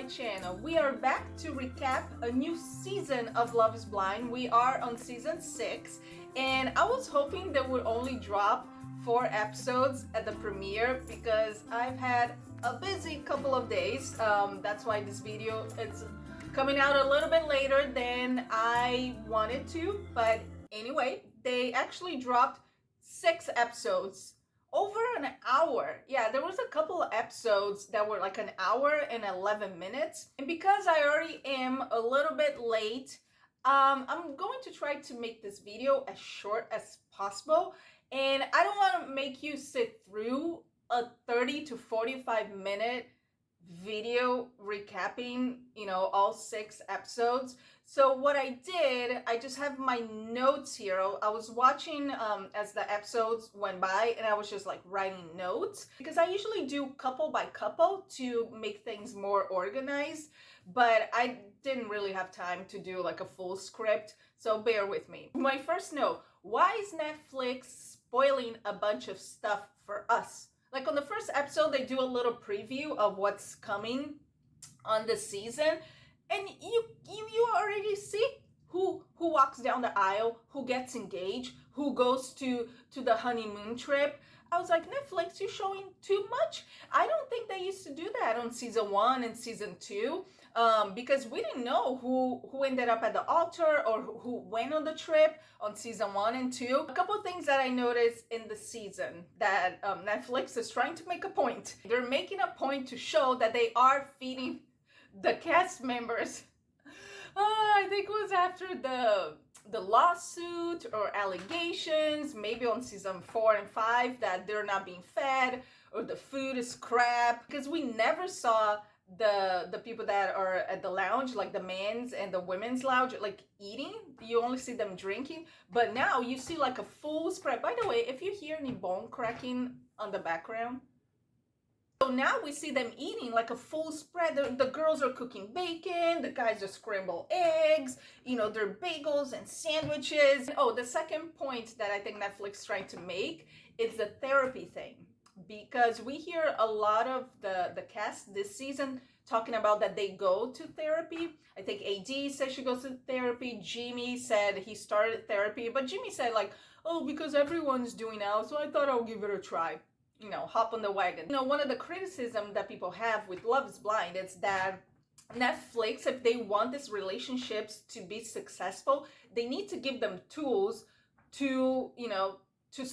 my channel. We are back to recap a new season of Love is Blind. We are on season 6, and I was hoping they would only drop 4 episodes at the premiere because I've had a busy couple of days. That's why this video is coming out a little bit later than I wanted to, but anyway, they actually dropped 6 episodes. Over an hour. Yeah, there was a couple of episodes that were like an hour and 11 minutes. And because I already am a little bit late, I'm going to try to make this video as short as possible. And I don't want to make you sit through a 30 to 45 minute video recapping, all 6 episodes. So what I did, I just have my notes here. I was watching as the episodes went by, and I was just like writing notes because I usually do couple by couple to make things more organized, but I didn't really have time to do like a full script, so bear with me. My first note: why is Netflix spoiling a bunch of stuff for us? Like on the first episode, they do a little preview of what's coming on the season, and you already see who walks down the aisle, who gets engaged, who goes to the honeymoon trip. I was like, Netflix, you're showing too much. I don't think they used to do that on season 1 and season 2. Because we didn't know who ended up at the altar or who went on the trip on season 1 and 2. A couple of things that I noticed in the season that Netflix is trying to make a point. They're making a point to show that they are feeding the cast members. I think it was after the lawsuit or allegations, maybe on season 4 and 5, that they're not being fed or the food is crap, because we never saw the people that are at the lounge, like the men's and the women's lounge, like eating. You only see them drinking, but now you see like a full spread. By the way, if you hear any bone cracking on the background, so now we see them eating like a full spread. The girls are cooking bacon, the guys are scrambled eggs, their bagels and sandwiches. Oh, the second point that I think Netflix trying to make is the therapy thing. Because we hear a lot of the cast this season talking about that they go to therapy. I think AD said she goes to therapy. Jimmy said he started therapy, but Jimmy said like, oh, because everyone's doing now, so I thought I'll give it a try. Hop on the wagon. One of the criticism that people have with Love is Blind is that Netflix, if they want these relationships to be successful, they need to give them tools to, to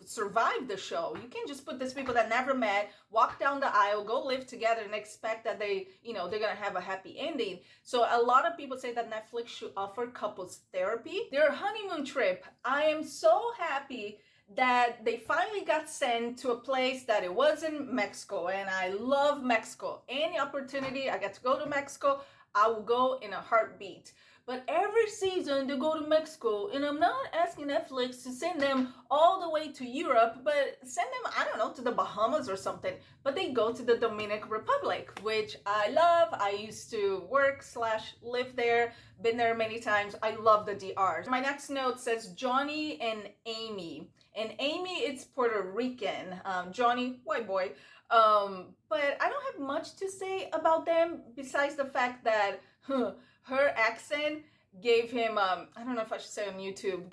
survive the show. You can't just put these people that never met, walk down the aisle, go live together and expect that they're gonna have a happy ending. So a lot of people say that Netflix should offer couples therapy. Their honeymoon trip, I am so happy that they finally got sent to a place that it was in Mexico, and I love Mexico. Any opportunity I get to go to Mexico, I will go in a heartbeat. But every season they go to Mexico, and I'm not asking Netflix to send them all the way to Europe, but send them, I don't know, to the Bahamas or something. But they go to the Dominican Republic, which I love. I used to work/live there, been there many times. I love the DR. My next note says Johnny and Amy. And Amy, it's Puerto Rican. Johnny, white boy. But I don't have much to say about them besides the fact that her accent gave him, I don't know if I should say on YouTube,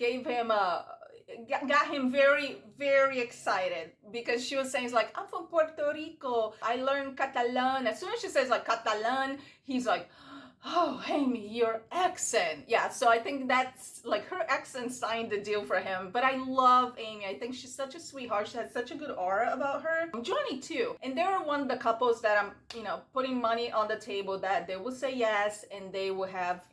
got him very, very excited because she was saying, like, I'm from Puerto Rico, I learned Catalan. As soon as she says like Catalan, he's like, oh, Amy, your accent. Yeah, so I think that's like her accent signed the deal for him. But I love Amy. I think she's such a sweetheart. She has such a good aura about her. Johnny too. And they're one of the couples that I'm, putting money on the table that they will say yes and they will have,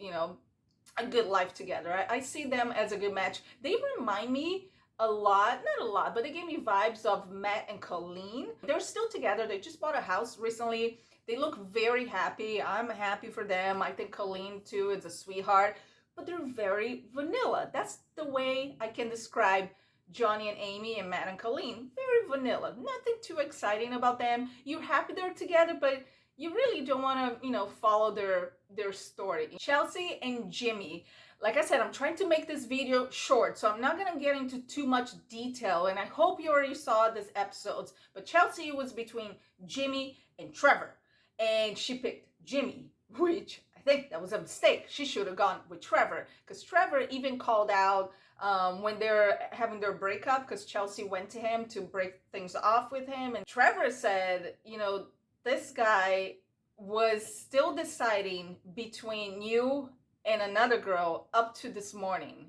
a good life together. I see them as a good match. They remind me a lot, not a lot, but they gave me vibes of Matt and Colleen. They're still together. They just bought a house recently. They look very happy. I'm happy for them. I think Colleen too is a sweetheart, but they're very vanilla. That's the way I can describe Johnny and Amy and Matt and Colleen. Very vanilla. Nothing too exciting about them. You're happy they're together, but you really don't want to, follow their story. Chelsea and Jimmy. Like I said, I'm trying to make this video short, so I'm not going to get into too much detail, and I hope you already saw this episodes. But Chelsea was between Jimmy and Trevor. and she picked Jimmy, which I think that was a mistake. She should have gone with Trevor, because Trevor even called out when they're having their breakup, because Chelsea went to him to break things off with him. And Trevor said, you know, this guy was still deciding between you and another girl up to this morning.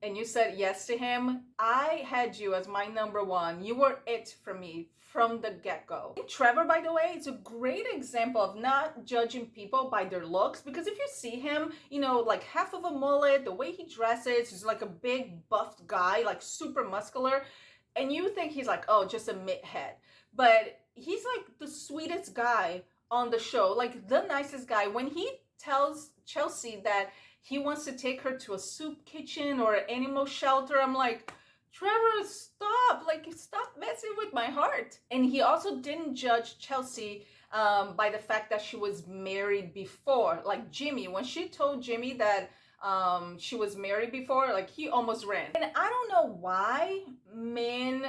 And you said yes to him. I had you as my number one. You were it for me from the get-go. Trevor, by the way, is a great example of not judging people by their looks, because if you see him, you know, like half of a mullet, the way he dresses, he's like a big buffed guy, like super muscular, and you think he's like, oh, just a midhead. But he's like the sweetest guy on the show, like the nicest guy. When he tells Chelsea that he wants to take her to a soup kitchen or an animal shelter, I'm like, Trevor, stop, like, stop messing with my heart. And he also didn't judge Chelsea by the fact that she was married before. Like Jimmy, when she told Jimmy that she was married before, like, he almost ran. And I don't know why men,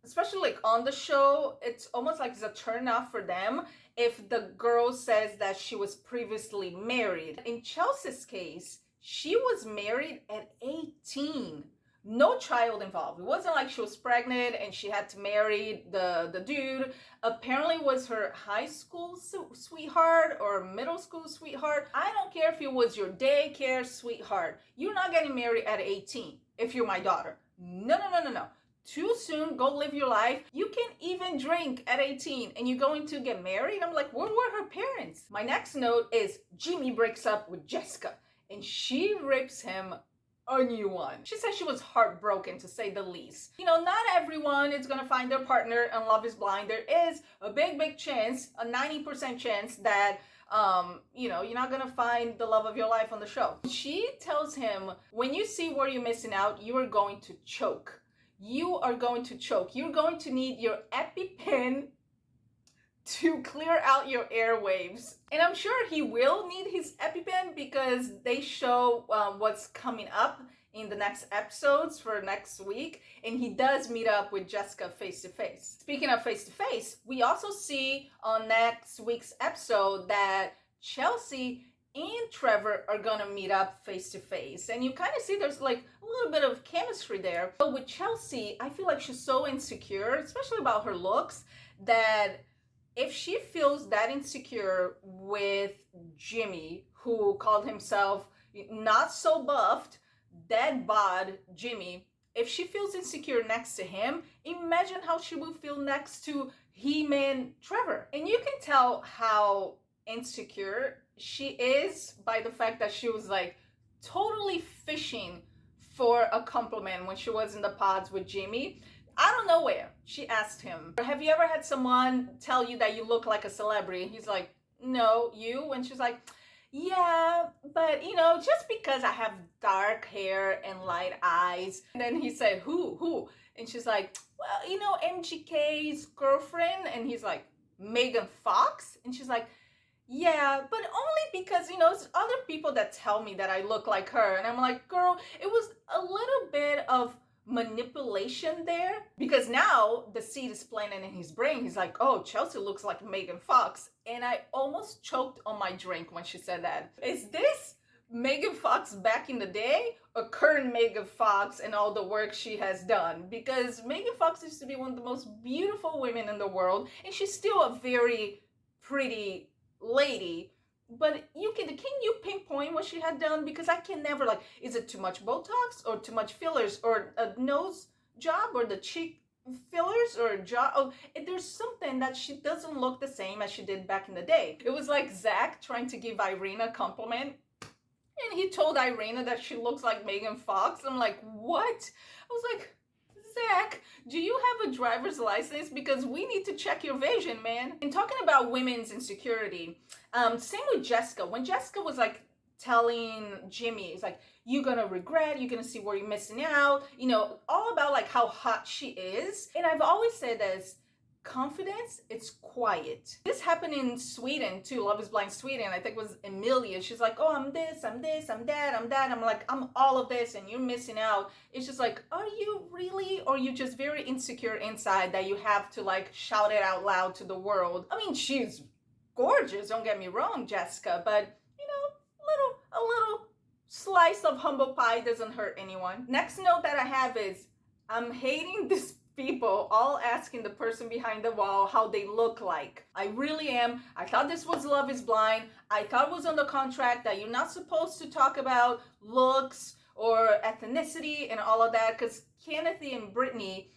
especially like on the show, it's almost like it's a turn off for them if the girl says that she was previously married. In Chelsea's case, she was married at 18. No child involved. It wasn't like she was pregnant and she had to marry the dude. Apparently it was her high school sweetheart or middle school sweetheart. I don't care if it was your daycare sweetheart. You're not getting married at 18 if you're my daughter. No, no, no, no, no. Too soon, go live your life. You can't even drink at 18 and you're going to get married? I'm like, where were her parents? My next note is Jimmy breaks up with Jessica and she rips him a new one. She said she was heartbroken, to say the least. You know, not everyone is gonna find their partner on Love is Blind. There is a big chance, a 90% chance that you know, you're not gonna find the love of your life on the show. She tells him, when you see where you're missing out, you are going to choke. You are going to choke. You're going to need your EpiPen to clear out your airwaves. And I'm sure he will need his EpiPen, because they show what's coming up in the next episodes for next week, and he does meet up with Jessica face to face. Speaking of face to face, we also see on next week's episode that Chelsea and Trevor are gonna meet up face to face, and you kind of see there's like a little bit of chemistry there. But with Chelsea, I feel like she's so insecure, especially about her looks, that if she feels that insecure with Jimmy, who called himself not so buffed, dead bod Jimmy, if she feels insecure next to him, imagine how she will feel next to He-Man Trevor. And you can tell how insecure she is by the fact that she was like totally fishing for a compliment when she was in the pods with Jimmy. Out of nowhere, she asked him, have you ever had someone tell you that you look like a celebrity? He's like, no, you? And she's like, yeah, but you know, just because I have dark hair and light eyes. And then he said, who? And she's like, well, you know, MGK's girlfriend. And he's like, Megan Fox? And she's like, yeah, but only because, you know, it's other people that tell me that I look like her. And I'm like, girl, it was a little bit of manipulation there, because now the seed is planted in his brain. He's like, oh, Chelsea looks like Megan Fox. And I almost choked on my drink when she said that. Is this Megan Fox back in the day, or current Megan Fox and all the work she has done? Because Megan Fox used to be one of the most beautiful women in the world, and she's still a very pretty lady. But can you pinpoint what she had done? Because I can never, like, is it too much Botox or too much fillers or a nose job or the cheek fillers or jaw? Oh, there's something that she doesn't look the same as she did back in the day. It was like Zach trying to give Irina a compliment, and he told Irina that she looks like Megan Fox. I'm like, what? I was like, Zach, do you have a driver's license? Because we need to check your vision, man. And talking about women's insecurity, same with Jessica. When Jessica was like telling Jimmy, it's like, you're gonna regret, you're gonna see where you're missing out, you know, all about like how hot she is. And I've always said this, confidence, it's quiet. This happened in Sweden too, Love is Blind Sweden. I think it was Emilia. She's like, oh, I'm this, I'm that, I'm that. I'm like, I'm all of this and you're missing out. It's just like, are you really? Or you just very insecure inside that you have to like shout it out loud to the world? I mean, she's gorgeous, don't get me wrong, Jessica, but you know, a little slice of humble pie doesn't hurt anyone. Next note that I have is I'm hating this people all asking the person behind the wall how they look like. I really am. I thought this was Love is Blind. I thought it was on the contract that you're not supposed to talk about looks or ethnicity and all of that, because Kenneth and Brittany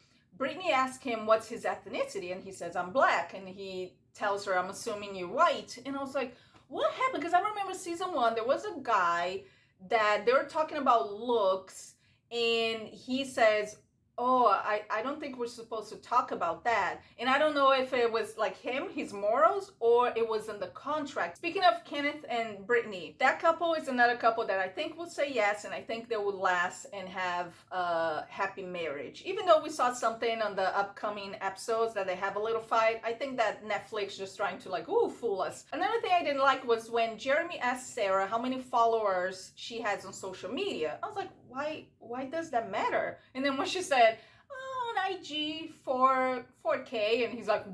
asked him what's his ethnicity, and he says, I'm black, and he tells her, I'm assuming you're white. And I was like, what happened? Because I remember season 1, there was a guy that they were talking about looks, and he says, oh, I don't think we're supposed to talk about that. And I don't know if it was like him, his morals, or it was in the contract. Speaking of Kenneth and Brittany, that couple is another couple that I think will say yes, and I think they would last and have a happy marriage. Even though we saw something on the upcoming episodes that they have a little fight, I think that Netflix just trying to like, ooh, fool us. Another thing I didn't like was when Jeremy asked Sarah how many followers she has on social media. I was like, why does that matter? And then when she said, oh, on IG 4K, and he's like,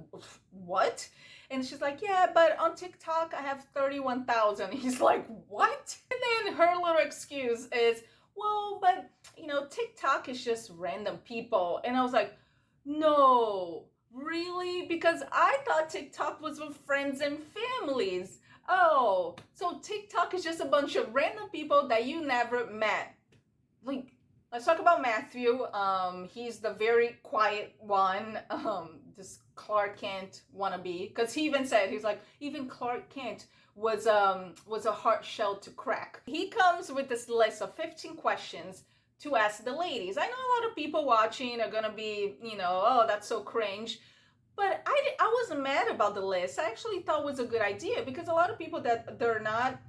what? And she's like, yeah, but on TikTok I have 31,000. He's like, what? And then her little excuse is, well, but you know, TikTok is just random people. And I was like, no, really? Because I thought TikTok was with friends and families. Oh, so TikTok is just a bunch of random people that you never met. Like, let's talk about Matthew. He's the very quiet one. This Clark Kent wannabe, because he even said, he's like, even Clark Kent was a hard shell to crack. He comes with this list of 15 questions to ask the ladies. I know a lot of people watching are gonna be, you know, oh, that's so cringe. But I wasn't mad about the list. I actually thought it was a good idea, because a lot of people that they're not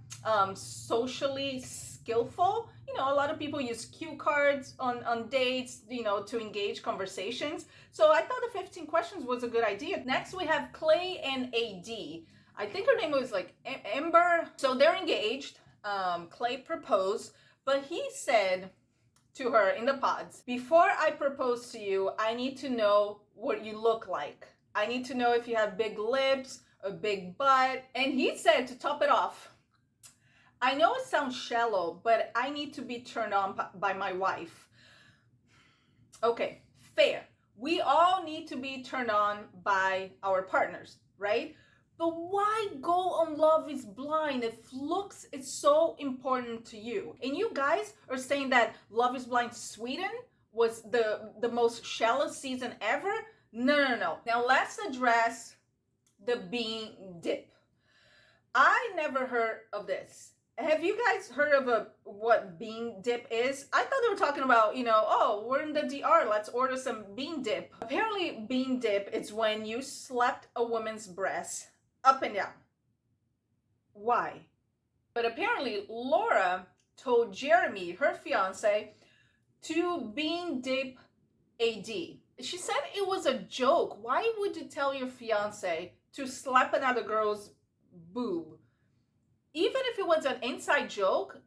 socially skillful, you know, a lot of people use cue cards on dates, you know, to engage conversations. So I thought the 15 questions was a good idea. Next we have Clay and AD. I think her name was like Ember. So they're engaged. Clay proposed, but he said to her in the pods, before I propose to you, I need to know what you look like. I need to know if you have big lips, a big butt. And he said, to top it off, I know it sounds shallow, but I need to be turned on by my wife. Okay, fair. We all need to be turned on by our partners, right? But why go on Love is Blind if looks is so important to you? And you guys are saying that Love is Blind Sweden was the most shallow season ever? No. Now let's address the bean dip. I never heard of this. Have you guys heard of what bean dip is? I thought they were talking about, you know, oh, we're in the DR, let's order some bean dip. Apparently, bean dip is when you slapped a woman's breast up and down. Why? But apparently, Laura told Jeremy, her fiance, to bean dip AD. She said it was a joke. Why would you tell your fiance to slap another girl's boob? Even if it was an inside joke,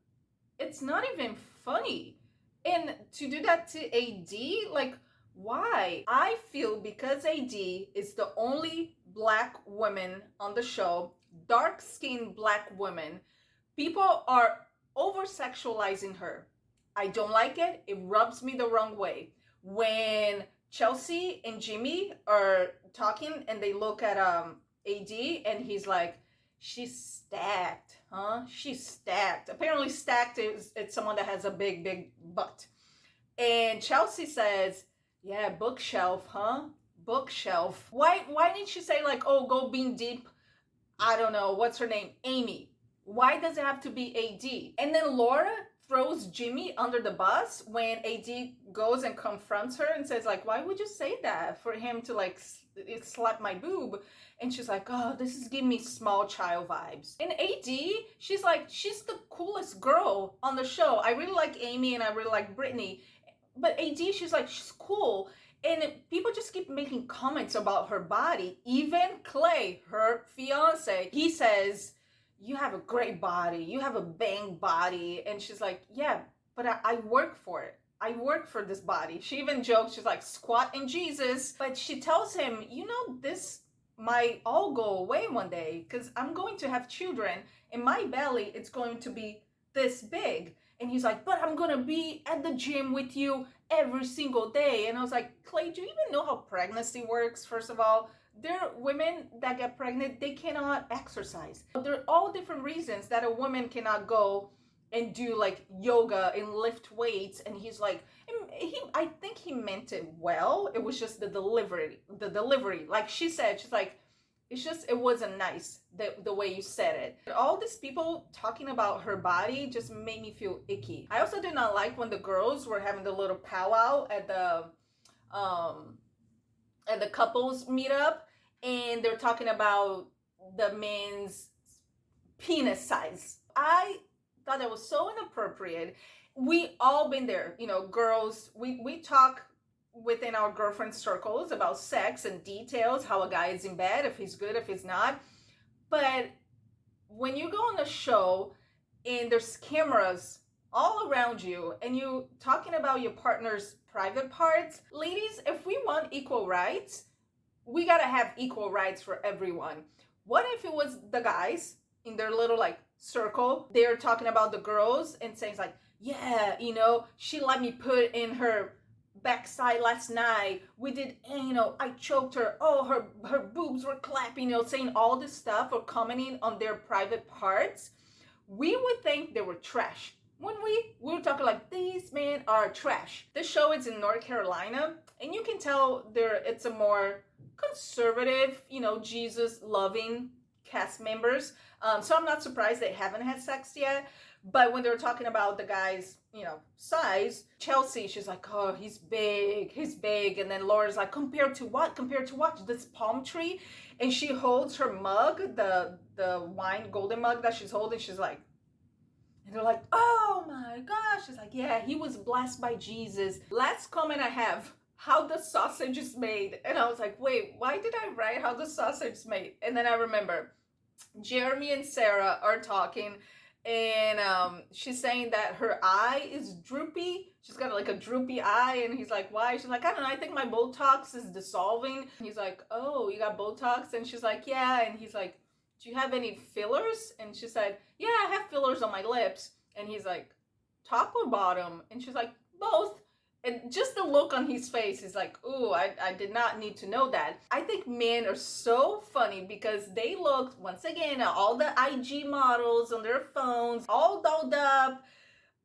it's not even funny. And to do that to AD, like, why? I feel because AD is the only black woman on the show, dark-skinned black woman, people are over-sexualizing her. I don't like it. It rubs me the wrong way. When Chelsea and Jimmy are talking and they look at AD and he's like, she's stacked, huh? She's stacked. Apparently stacked is it's someone that has a big butt. And Chelsea says, yeah, bookshelf, huh? Bookshelf. Why didn't she say like, oh, go bean deep? I don't know, what's her name? Amy. Why does it have to be AD? And then Laura throws Jimmy under the bus when AD goes and confronts her and says like, why would you say that for him to like slap my boob? And she's like, oh, this is giving me small child vibes. And AD, she's like, she's the coolest girl on the show. I really like Amy and I really like Brittany. But AD, she's like, she's cool. And people just keep making comments about her body. Even Clay, her fiance, he says, you have a great body. You have a bang body. And she's like, yeah, but I work for it. I work for this body. She even jokes, she's like, squat in Jesus. But she tells him, you know, this might all go away one day because I'm going to have children and my belly, it's going to be this big. And he's like, but I'm gonna be at the gym with you every single day. And I was like, Clay, do you even know how pregnancy works? First of all, there are women that get pregnant, they cannot exercise. There are all different reasons that a woman cannot go and do like yoga and lift weights. And he's like, I think he meant it well. It was just the delivery. Like she said, she's like, it's just, it wasn't nice the way you said it. All these people talking about her body just made me feel icky. I also did not like when the girls were having the little powwow at the couples meetup, and they're talking about the men's penis size. I thought that was so inappropriate. We all been there, you know, girls, we talk within our girlfriend circles about sex and details, how a guy is in bed, if he's good, if he's not. But when you go on a show and there's cameras all around you and you talking about your partner's private parts, ladies, if we want equal rights, we gotta have equal rights for everyone. What if it was the guys in their little like circle, they're talking about the girls and saying like, yeah, you know, she let me put in her backside last night, we did, you know, I choked her, oh, her boobs were clapping, you know, saying all this stuff or commenting on their private parts, we would think they were trash. When we were talking like, these men are trash. This show is in North Carolina, and you can tell it's a more conservative, you know, Jesus loving cast members. So I'm not surprised they haven't had sex yet. But when they were talking about the guy's, you know, size, Chelsea, she's like, oh, he's big. And then Laura's like, compared to what? Compared to what? This palm tree? And she holds her mug, the wine golden mug that she's holding. She's like, and they're like, oh my gosh. She's like, yeah, he was blessed by Jesus. Last comment I have, how the sausage is made. And I was like, wait, why did I write how the sausage is made? And then I remember Jeremy and Sarah are talking, and she's saying that her eye is droopy. She's got like a droopy eye, and he's like, why? She's like, I don't know, I think my Botox is dissolving. He's like, oh, you got Botox? And she's like, yeah. And he's like, do you have any fillers? And she said, yeah, I have fillers on my lips. And he's like, top or bottom? And she's like, both. And just the look on his face is like, ooh, I did not need to know that. I think men are so funny because they looked, once again, at all the IG models on their phones, all dolled up,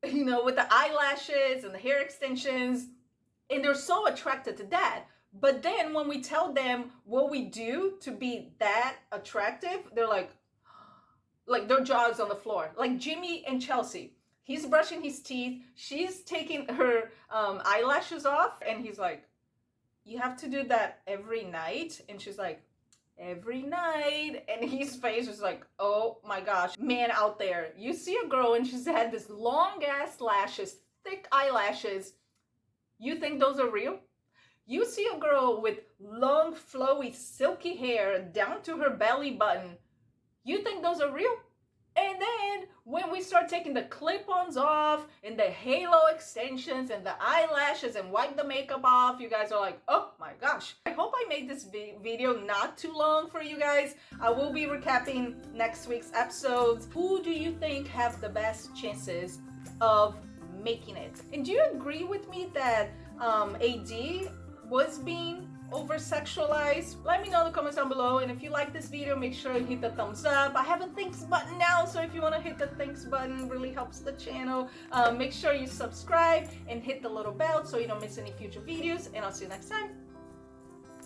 you know, with the eyelashes and the hair extensions. And they're so attracted to that. But then when we tell them what we do to be that attractive, they're like their jaws on the floor. Like Jimmy and Chelsea. He's brushing his teeth. She's taking her eyelashes off. And he's like, you have to do that every night? And she's like, every night. And his face was like, oh my gosh. Man out there, you see a girl and she's had this long ass lashes, thick eyelashes. You think those are real? You see a girl with long, flowy, silky hair down to her belly button. You think those are real? And then when we start taking the clip-ons off and the halo extensions and the eyelashes and wipe the makeup off, you guys are like, oh my gosh. I hope I made this video not too long for you guys. I will be recapping next week's episodes. Who do you think have the best chances of making it? And do you agree with me that AD was being over-sexualized? Let me know in the comments down below, and if you like this video, make sure you hit the thumbs up. I have a thanks button now, so if you want to hit the thanks button, really helps the channel. Make sure you subscribe and hit the little bell so you don't miss any future videos, and I'll see you next time.